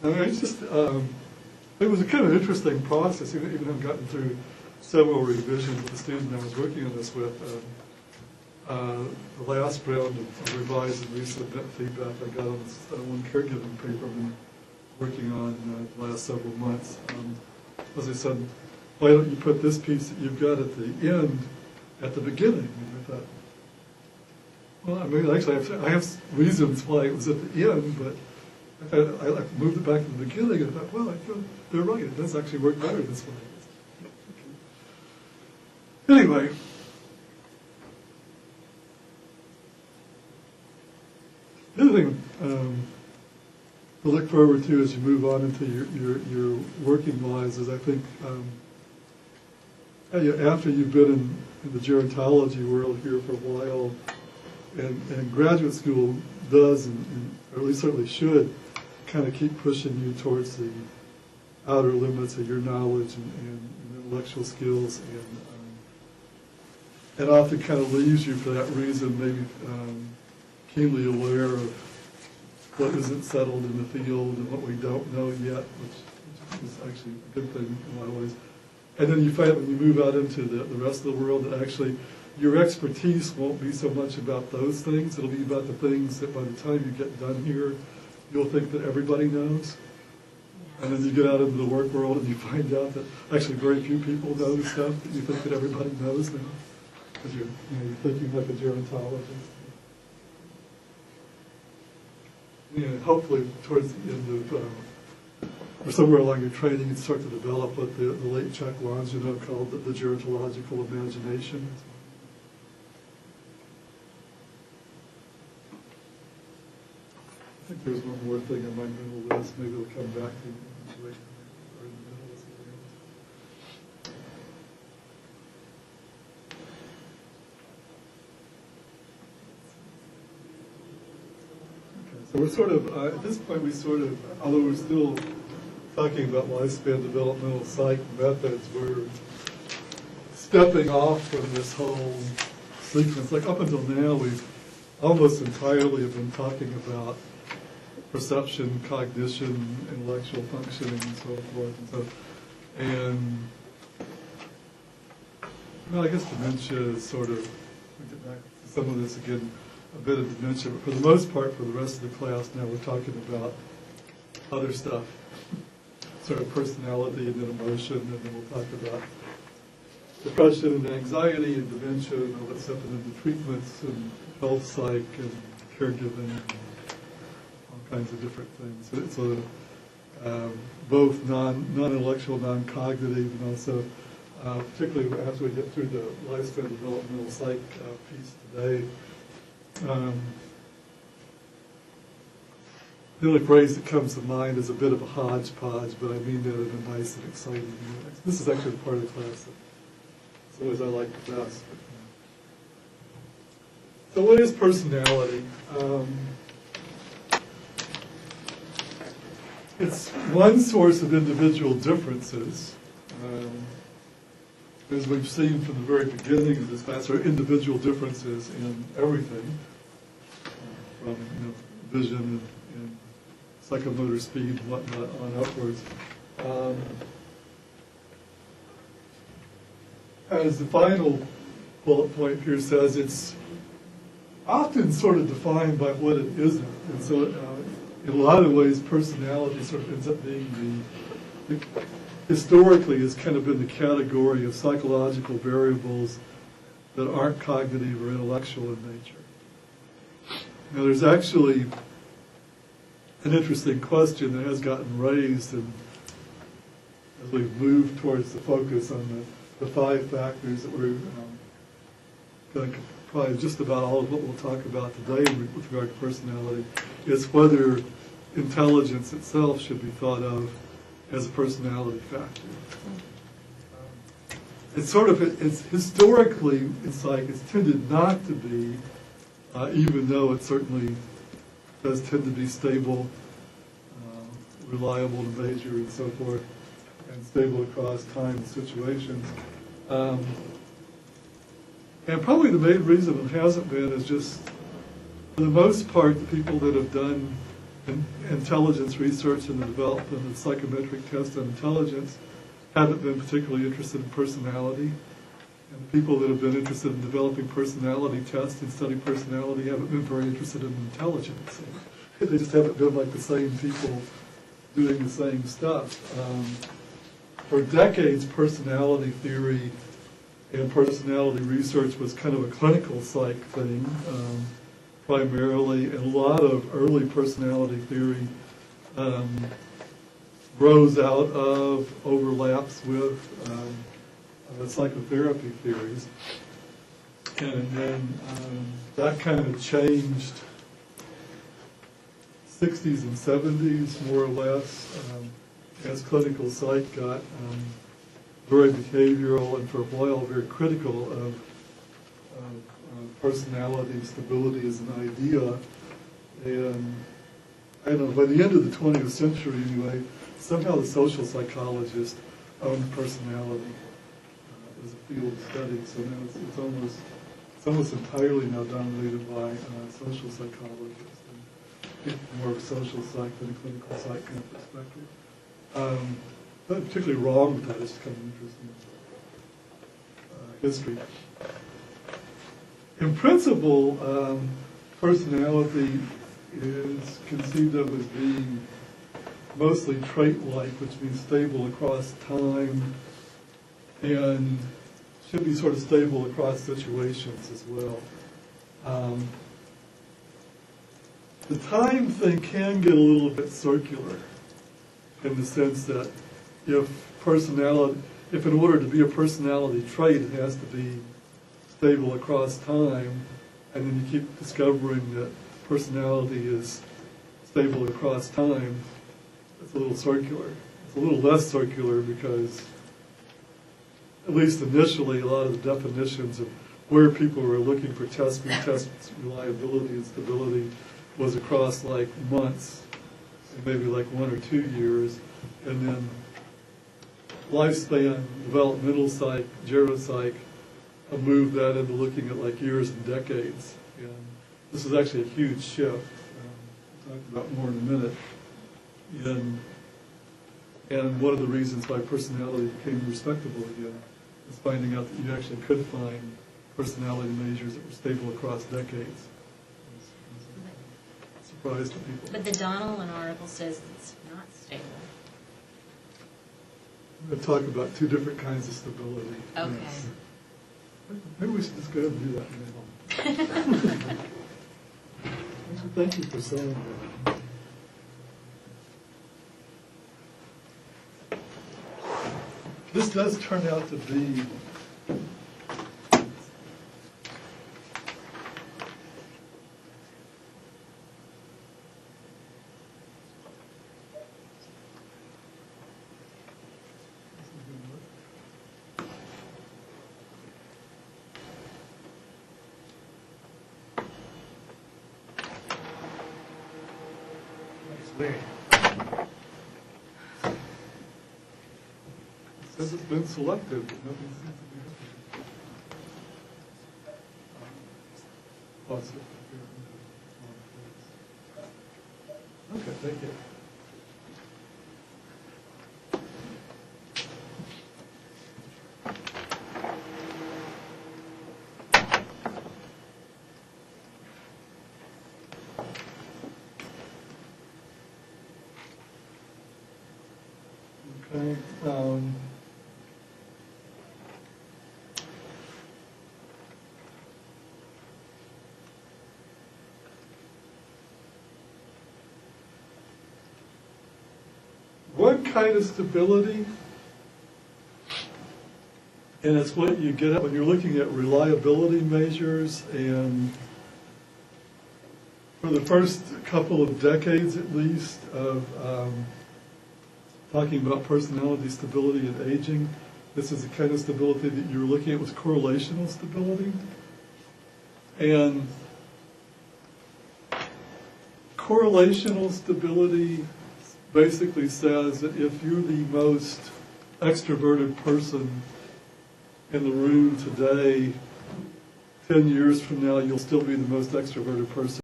I mean, it's just, it was a kind of interesting process, even I've gotten through several revisions with the student I was working on this with. The last round of revise and resubmit feedback I got on this one caregiving paper I've been working on the last several months. As I said, why don't you put this piece that you've got at the end at the beginning? And I thought, well, I mean, actually, I have reasons why it was at the end, but I moved it back to the beginning, and I thought, well, they're right. It does actually work better this way. Okay. Anyway, the other thing to look forward to as you move on into your working lives is, I think, after you've been in the gerontology world here for a while, and graduate school does, or at least certainly should, kind of keep pushing you towards the outer limits of your knowledge and intellectual skills, and often kind of leaves you for that reason, maybe keenly aware of what isn't settled in the field and what we don't know yet, which is actually a good thing in a lot of ways. And then you find when you move out into the rest of the world that actually your expertise won't be so much about those things. It'll be about the things that by the time you get done here, you'll think that everybody knows. And then you get out into the work world and you find out that actually very few people know the stuff that you think that everybody knows now. Because you're thinking like a gerontologist. Hopefully towards the end of, or somewhere along your training, you start to develop what the late Chuck Longino called the gerontological imagination. I think there's one more thing on my mental list. Maybe it'll come back to me later. Or in the middle of something. So we're sort of, at this point, although we're still talking about lifespan developmental psych methods, we're stepping off from this whole sequence. Like up until now, we've almost entirely have been talking about perception, cognition, intellectual functioning, and so forth. And well, I guess dementia is sort of, we'll get back to some of this again, a bit of dementia, but for the most part, for the rest of the class now, we're talking about other stuff, sort of personality and then emotion, and then we'll talk about depression and anxiety and dementia and all that stuff, and then the treatments and health psych and caregiving and all kinds of different things. So it's both non-intellectual, non-cognitive, and also particularly after we get through the lifespan developmental psych piece today. The only phrase that comes to mind is a bit of a hodgepodge, but I mean that in a nice and exciting way. This is actually the part of the class that always I like the best. So what is personality? It's one source of individual differences. As we've seen from the very beginning of this class, there are individual differences in everything, from vision and psychomotor speed and whatnot on upwards. As the final bullet point here says, it's often sort of defined by what it isn't. And so in a lot of ways, personality sort of ends up being historically has kind of been the category of psychological variables that aren't cognitive or intellectual in nature. Now there's actually an interesting question that has gotten raised, and as we've moved towards the focus on the 5 factors that we're going to probably just about all of what we'll talk about today with regard to personality, is whether intelligence itself should be thought of as a personality factor. It's sort of, it's historically in psych, it's tended not to be, even though it certainly does tend to be stable, reliable to measure and so forth, and stable across time and situations. And probably the main reason it hasn't been is just, for the most part, the people that have done intelligence research and the development of psychometric tests on intelligence haven't been particularly interested in personality. And people that have been interested in developing personality tests and study personality haven't been very interested in intelligence. They just haven't been like the same people doing the same stuff. For decades, personality theory and personality research was kind of a clinical psych thing, primarily, and a lot of early personality theory grows out of overlaps with psychotherapy theories. And then that kind of changed 60s and 70s, more or less, as clinical psych got very behavioral and for a while very critical of personality stability as an idea. And I don't know, by the end of the 20th century anyway, somehow the social psychologist owned personality as a field of study. So now it's almost entirely now dominated by social psychologists. More of a social psych than a clinical psych kind of perspective. Not particularly wrong with that, it's just kind of interesting history. In principle, personality is conceived of as being mostly trait-like, which means stable across time, and should be sort of stable across situations as well. The time thing can get a little bit circular in the sense that if in order to be a personality trait, it has to be stable across time, and then you keep discovering that personality is stable across time, it's a little circular. It's a little less circular because, at least initially, a lot of the definitions of where people were looking for test reliability and stability was across like months, and maybe like 1 or 2 years, and then lifespan, developmental psych, geropsych, moved that into looking at like years and decades. And this is actually a huge shift. We'll talk about more in a minute. And one of the reasons why personality became respectable again is finding out that you actually could find personality measures that were stable across decades. Surprise to people. But the Donnellan article says it's not stable. I'm going to talk about two different kinds of stability. Okay. Yes. Maybe we should just go ahead and do that now. Thank you for saying that. This does turn out to be says it's been selected, but nothing seems to be happening. Okay, thank you. Okay. One kind of stability, and it's what you get at when you're looking at reliability measures, and for the first couple of decades at least of talking about personality stability and aging, this is the kind of stability that you were looking at was correlational stability. And correlational stability basically says that if you're the most extroverted person in the room today, 10 years from now, you'll still be the most extroverted person